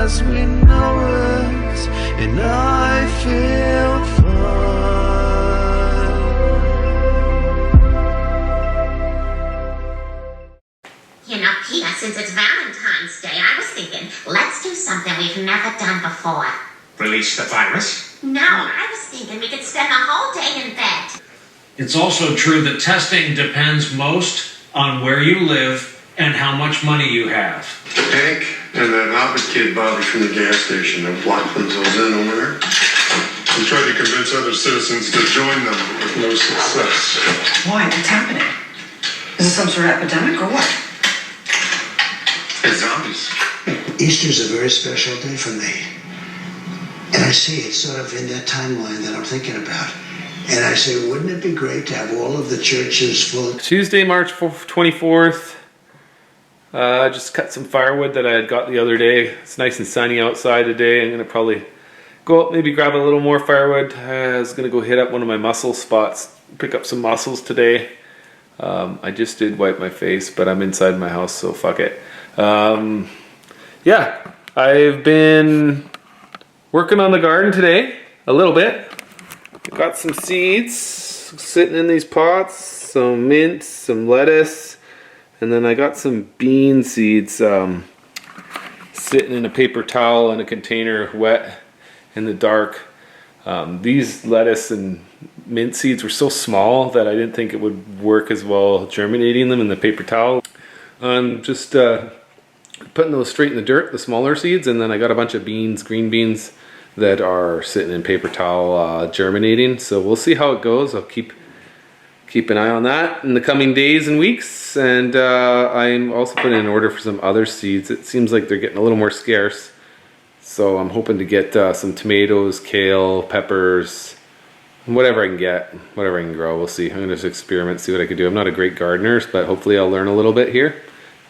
as we know it, and I feel fine. You know, Peter, since it's Valentine's Day, I was thinking, let's do something we've never done before. Release the virus? No, I was thinking we could spend the whole day in bed. It's also true that testing depends most on where you live and how much money you have. Hank and that Hobbit kid Bobby from the gas station have blocked themselves in over there. They tried to convince other citizens to join them, but with no success. Why? What's happening? Is this some sort of epidemic or what? It's zombies. Easter's a very special day for me. And I see it's sort of in that timeline that I'm thinking about. And I say, wouldn't it be great to have all of the churches full? Tuesday, March 24th. I just cut some firewood that I had got the other day. It's nice and sunny outside today. I'm going to probably go out, maybe grab a little more firewood. I was going to go hit up one of my muscle spots, pick up some mussels today. I just did wipe my face, but I'm inside my house, so fuck it. Yeah, I've been working on the garden today, a little bit. Got some seeds sitting in these pots, some mint, some lettuce, and then I got some bean seeds sitting in a paper towel in a container, wet in the dark. These lettuce and mint seeds were so small that I didn't think it would work as well germinating them in the paper towel. I'm just putting those straight in the dirt, the smaller seeds, and then I got a bunch of beans, green beans, that are sitting in paper towel germinating. So we'll see how it goes. I'll keep an eye on that in the coming days and weeks. And I'm also putting in an order for some other seeds. It seems like they're getting a little more scarce. So I'm hoping to get some tomatoes, kale, peppers, whatever I can get, whatever I can grow. We'll see. I'm going to just experiment, see what I can do. I'm not a great gardener, but hopefully I'll learn a little bit here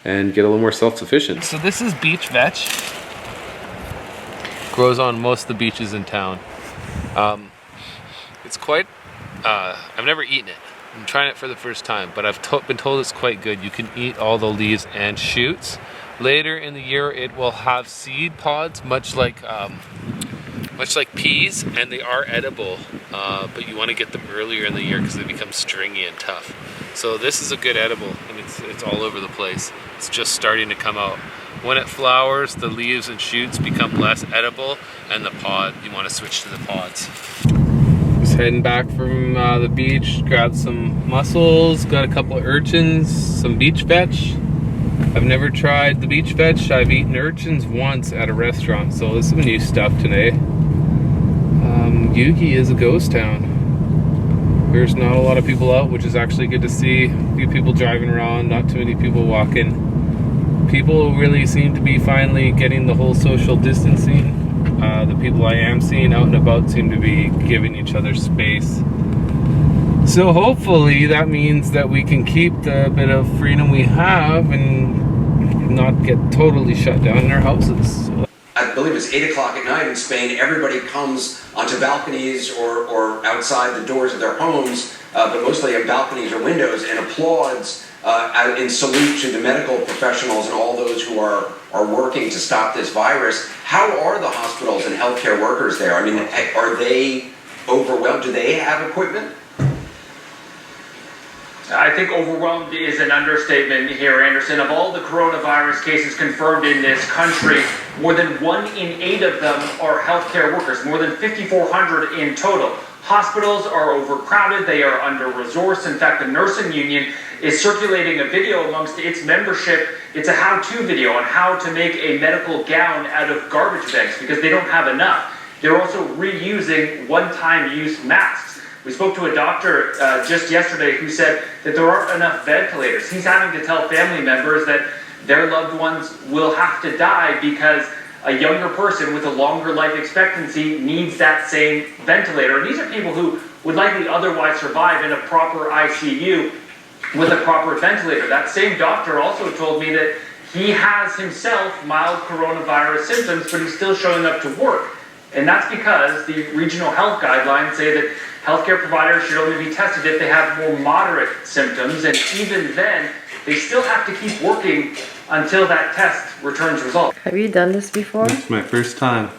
and get a little more self-sufficient. So this is Beach Vetch. Grows on most of the beaches in town. It's quite, I've never eaten it. I'm trying it for the first time, but I've been told it's quite good. You can eat all the leaves and shoots. Later in the year, it will have seed pods, much like peas, and they are edible, but you want to get them earlier in the year because they become stringy and tough. So this is a good edible, and it's all over the place. It's just starting to come out. When it flowers, the leaves and shoots become less edible, and the pod, you want to switch to the pods. Just heading back from the beach, grabbed some mussels, got a couple of urchins, some beach vetch. I've never tried the beach vetch. I've eaten urchins once at a restaurant, so this is some new stuff today. Ukeedaze is a ghost town. There's not a lot of people out, which is actually good to see. A few people driving around, not too many people walking. People really seem to be finally getting the whole social distancing. The people I am seeing out and about seem to be giving each other space. So hopefully that means that we can keep the bit of freedom we have and not get totally shut down in our houses. I believe it's 8 o'clock at night in Spain. Everybody comes onto balconies or outside the doors of their homes, but mostly on balconies or windows, and applauds in salute to the medical professionals and all those who are working to stop this virus. How are the hospitals and healthcare workers there? I mean, are they overwhelmed? Do they have equipment? I think overwhelmed is an understatement here, Anderson. Of all the coronavirus cases confirmed in this country, more than 1 in 8 of them are healthcare workers, more than 5,400 in total. Hospitals are overcrowded, they are under-resourced. In fact, the nursing union is circulating a video amongst its membership. It's a how-to video on how to make a medical gown out of garbage bags because they don't have enough. They're also reusing one-time use masks. We spoke to a doctor just yesterday who said that there aren't enough ventilators. He's having to tell family members that their loved ones will have to die because a younger person with a longer life expectancy needs that same ventilator. And these are people who would likely otherwise survive in a proper ICU with a proper ventilator. That same doctor also told me that he has himself mild coronavirus symptoms, but he's still showing up to work. And that's because the regional health guidelines say that healthcare providers should only be tested if they have more moderate symptoms, and even then, they still have to keep working until that test returns results. Have you done this before? It's my first time.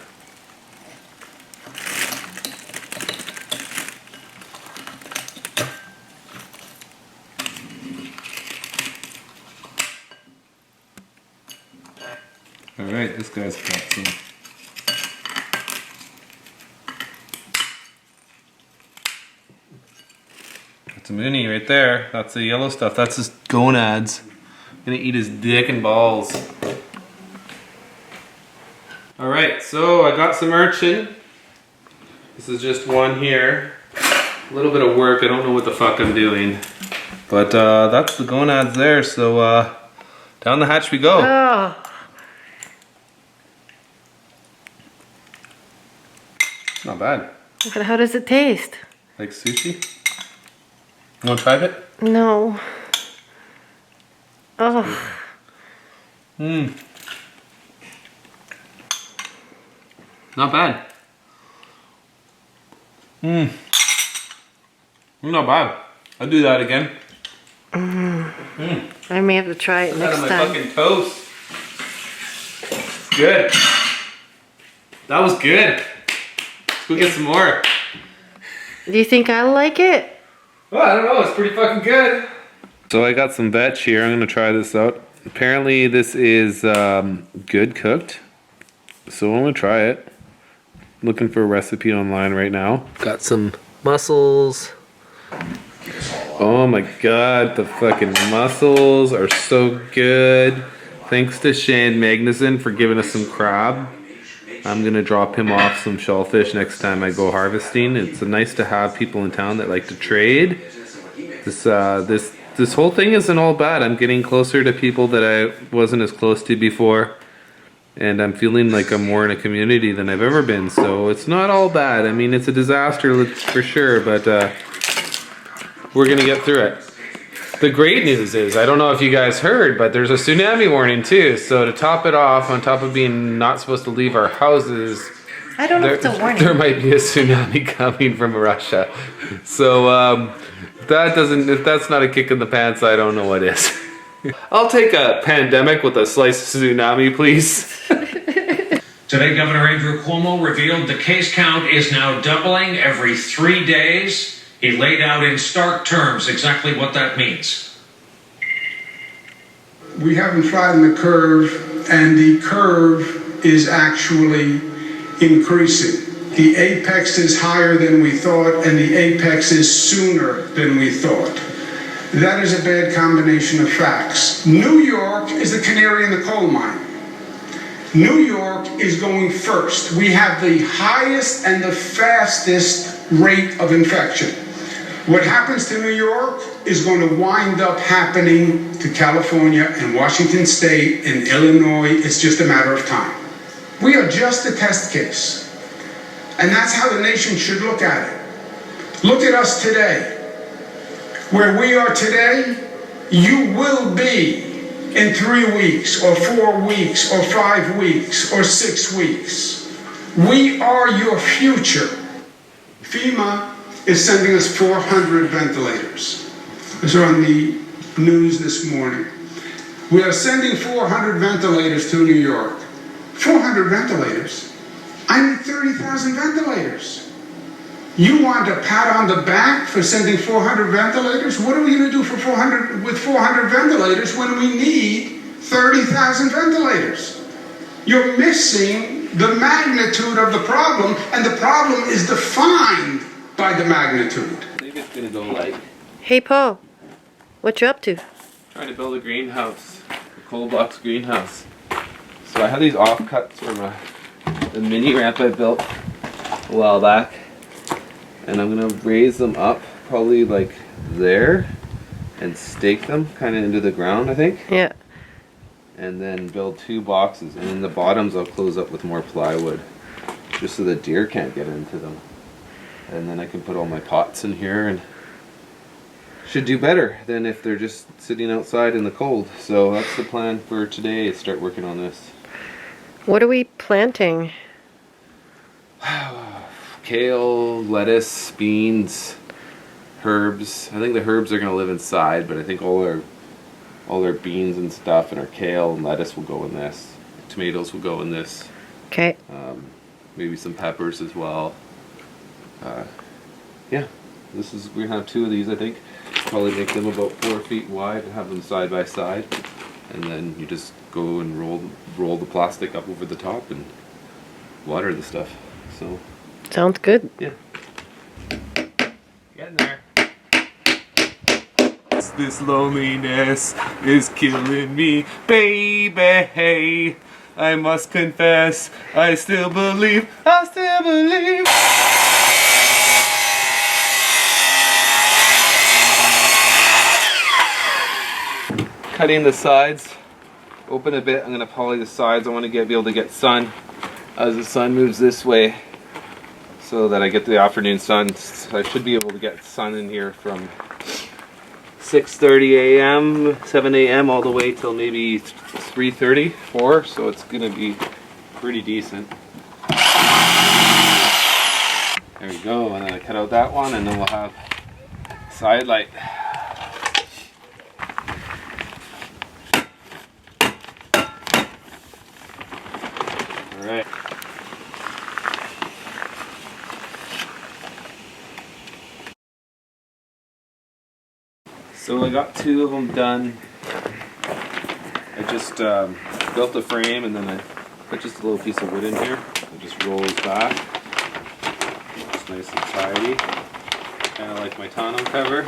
Alright, this guy's got some. That's a mini right there. That's the yellow stuff. That's his gonads. Gonna eat his dick and balls. Alright, so I got some urchin. This is just one here. A little bit of work. I don't know what the fuck I'm doing. But that's the gonads there. So down the hatch we go. Oh. Not bad. But how does it taste? Like sushi? You want to try it? No. Oh. Mmm. Not bad. Mmm. Not bad. I'll do that again. I may have to try it next Out of my time. fucking toast. Good. That was good. Let's go get some more. Do you think I like it? Well, I don't know. It's pretty fucking good. So I got some vetch here. I'm gonna try this out. Apparently this is good cooked. So I'm gonna try it. Looking for a recipe online right now. Got some mussels. Oh my god, the fucking mussels are so good. Thanks to Shane Magnuson for giving us some crab. I'm gonna drop him off some shellfish next time I go harvesting. It's nice to have people in town that like to trade. This whole thing isn't all bad. I'm getting closer to people that I wasn't as close to before. And I'm feeling like I'm more in a community than I've ever been. So it's not all bad. I mean, it's a disaster for sure, but we're gonna get through it. The great news is, I don't know if you guys heard, but there's a tsunami warning too. So to top it off, on top of being not supposed to leave our houses, I don't know if it's a warning. there might be a tsunami coming from Russia. So if that's not a kick in the pants, I don't know what is. I'll take a pandemic with a slice of tsunami, please. Today, Governor Andrew Cuomo revealed the case count is now doubling every 3 days. He laid out in stark terms exactly what that means. We haven't flattened the curve, and the curve is actually increasing. The apex is higher than we thought, and the apex is sooner than we thought. That is a bad combination of facts. New York is the canary in the coal mine. New York is going first. We have the highest and the fastest rate of infection. What happens to New York is going to wind up happening to California and Washington State and Illinois. It's just a matter of time. We are just a test case. And that's how the nation should look at it. Look at us today. Where we are today, you will be in 3 weeks or 4 weeks or 5 weeks or 6 weeks. We are your future. FEMA is sending us 400 ventilators. These are on the news this morning. We are sending 400 ventilators to New York. 400 ventilators? I need 30,000 ventilators. You want a pat on the back for sending 400 ventilators? What are we going to do with 400 ventilators when we need 30,000 ventilators? You're missing the magnitude of the problem, and the problem is defined by the magnitude. I think it's gonna go like. Hey, Paul. What you up to? Trying to build a greenhouse, a cold box greenhouse. So I have these offcuts from a mini ramp I built a while back, and I'm gonna raise them up probably like there and stake them kind of into the ground, I think. Yeah. And then build 2 boxes, and in the bottoms I'll close up with more plywood just so the deer can't get into them. And then I can put all my pots in here and should do better than if they're just sitting outside in the cold. So that's the plan for today, is start working on this. What are we planting? Kale, lettuce, beans, herbs. I think the herbs are gonna live inside, but I think all all our beans and stuff, and our kale and lettuce will go in this. Tomatoes will go in this. Okay. Maybe some peppers as well. Yeah, we're gonna have 2 of these, I think. Probably make them about 4 feet wide and have them side by side. And then you just go and roll the plastic up over the top and water the stuff. So Sounds good. yeah. Getting there. This loneliness is killing me, baby. I must confess, I still believe. Cutting the sides open a bit. I'm gonna poly the sides. I want to be able to get sun as the sun moves this way, so that I get the afternoon sun. So I should be able to get sun in here from 6:30 a.m., 7 a.m. all the way till maybe 3:30, 4. So it's gonna be pretty decent. There we go. And then I cut out that one, and then we'll have side light. Alright. So I got 2 of them done. I just built the frame, and then I put just a little piece of wood in here. It just rolls back. It's nice and tidy. Kind of like my tonneau cover.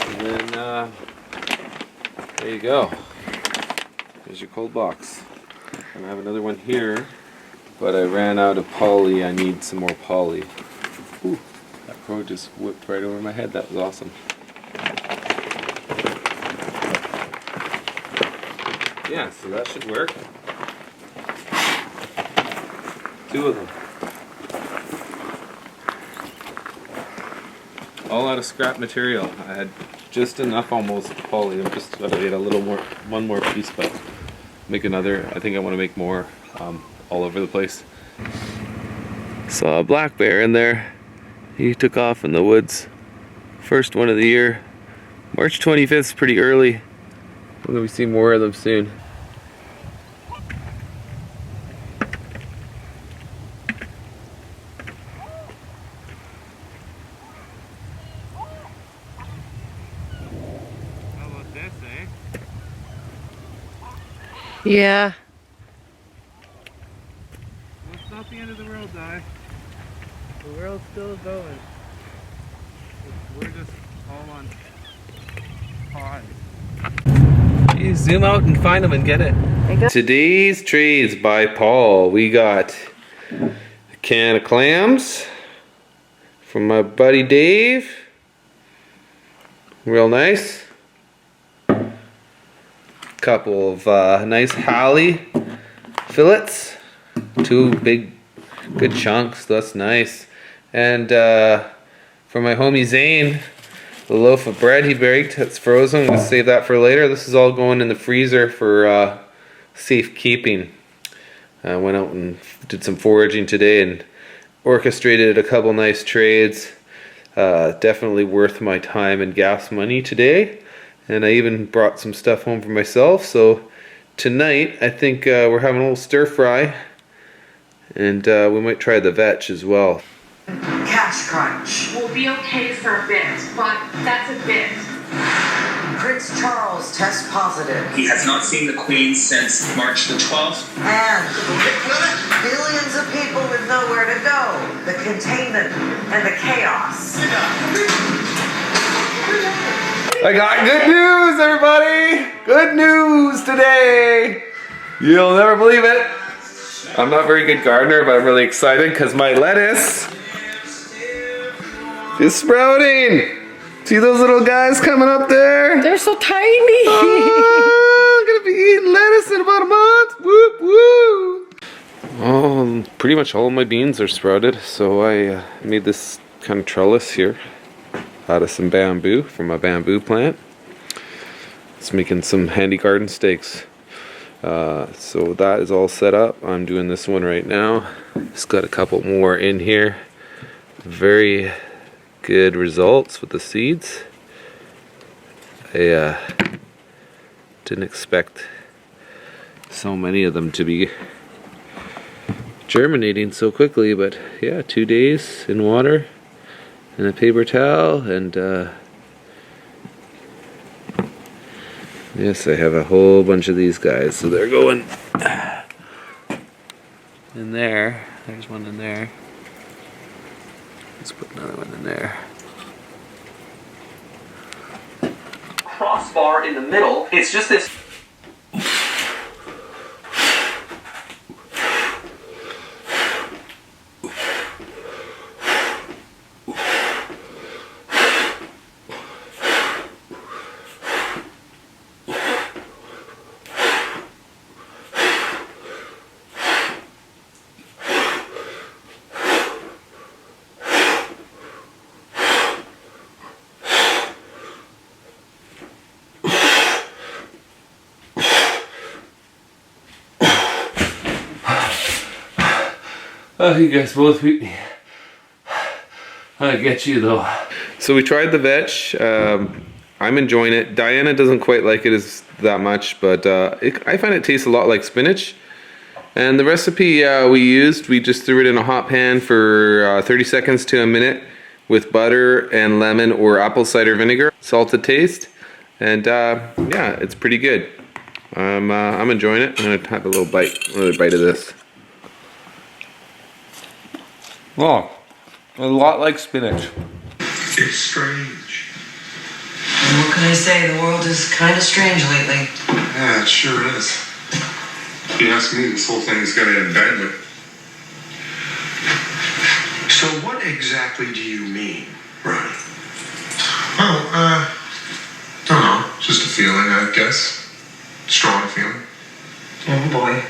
And then there you go. There's your cold box. And I have another one here, but I ran out of poly. I need some more poly. Ooh, that crow just whipped right over my head. That was awesome. Yeah, so that should work. 2 of them. All out of scrap material. I had just enough almost poly. I'm just gotta get a little more, one more piece, but make another. I think I want to make more all over the place. Saw a black bear in there. He took off in the woods. First one of the year. March 25th is pretty early. We're going to see more of them soon. How about this, eh? Yeah. Well, it's not the end of the world, Di. The world's still going. We're just all on pause. You zoom out and find them and get it. Today's trades by Paul. We got a can of clams from my buddy Dave. Real nice. Couple of nice Hallie fillets. 2 big good chunks. That's nice. And for my homie Zane, the loaf of bread he baked, it's frozen. I'm going to save that for later. This is all going in the freezer for safekeeping. I went out and did some foraging today and orchestrated a couple nice trades. Definitely worth my time and gas money today. And I even brought some stuff home for myself. So tonight I think we're having a little stir fry. And we might try the vetch as well. Cash crunch. We'll be okay for a bit, but that's a bit. Prince Charles tests positive. He has not seen the Queen since March the 12th. And billions of people with nowhere to go. The containment and the chaos. I got good news, everybody! Good news today! You'll never believe it. I'm not a very good gardener, but I'm really excited because my lettuce is sprouting. See those little guys coming up there? They're so tiny. Oh, I'm gonna be eating lettuce in about a month. Whoop whoop. Oh, pretty much all of my beans are sprouted, so I made this kind of trellis here out of some bamboo from a bamboo plant. It's making some handy garden stakes. So that is all set up. I'm doing this one right now. Just got a couple more in here. Very good results with the seeds. I Didn't expect so many of them to be germinating so quickly, but yeah, 2 days in water and a paper towel, and yes, I have a whole bunch of these guys, so they're going in there. There's one in there. Let's put another one in there. Crossbar in the middle. It's just this. Oh, you guys both beat me. I get you though. So we tried the vetch. I'm enjoying it. Diana doesn't quite like it as that much, but I find it tastes a lot like spinach. And the recipe we used, we just threw it in a hot pan for 30 seconds to a minute with butter and lemon or apple cider vinegar, salt to taste, and yeah, it's pretty good. I'm enjoying it. I'm gonna have a little bite, another bite of this. Oh, a lot like spinach. It's strange. And what can I say? The world is kind of strange lately. Yeah, it sure is. If you ask me, this whole thing's gonna end badly. So what exactly do you mean, Ronnie? Oh, don't know. Just a feeling, I guess. Strong feeling. Oh boy.